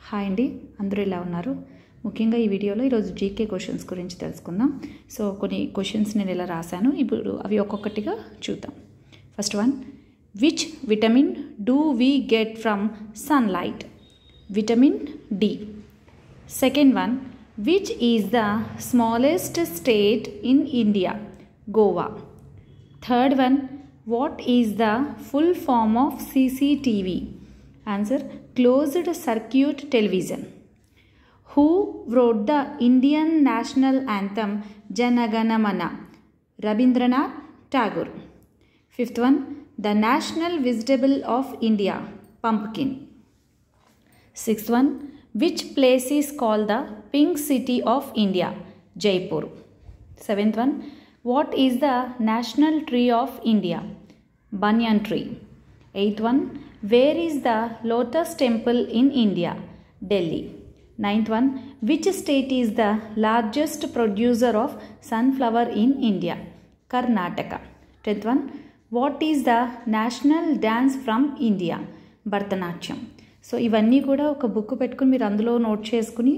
Hi అండి, అందరూ ఎలా ఉన్నారు? ముఖ్యంగా ఈ వీడియోలో ఈరోజు జీకే క్వశ్చన్స్ గురించి తెలుసుకుందాం. సో కొన్ని క్వశ్చన్స్ నేను ఇలా రాశాను, ఇప్పుడు అవి ఒక్కొక్కటిగా చూద్దాం. First one, which vitamin do we get from sunlight? Vitamin D. Second one, which is the smallest state in India? Goa. Third one, what is the full form of CCTV? Answer, closed circuit television. Who wrote the Indian national anthem Jana Gana Mana? Rabindranath Tagore. Fifth one, the national vegetable of India? Pumpkin. Sixth one, which place is called the Pink City of India? Jaipur. Seventh one, what is the national tree of India? Banyan tree. Eighth one, where is the Lotus temple in India? Delhi. Ninth one, which state is the largest producer of sunflower in India? Karnataka. Tenth one, what is the national dance from India? Bharatanatyam. So ఇవన్నీ కూడా ఒక book పెట్టుకుని మీరు అందులో note చేసుకుని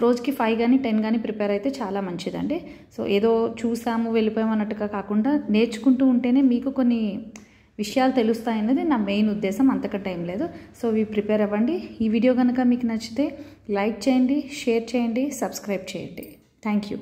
రోజుకి 5 కానీ 10 కానీ ప్రిపేర్ అయితే చాలా మంచిదండి. సో ఏదో చూసాము వెళ్ళిపోయాము అన్నట్టుగా కాకుండా నేర్చుకుంటూ ఉంటేనే మీకు కొన్ని విషయాలు తెలుస్తాయన్నది నా మెయిన్ ఉద్దేశం, అంతకంటే ఏం లేదు. సో ఇవి ప్రిపేర్ అవ్వండి. ఈ వీడియో కనుక మీకు నచ్చితే లైక్ చేయండి, షేర్ చేయండి, సబ్స్క్రైబ్ చేయండి. Thank you.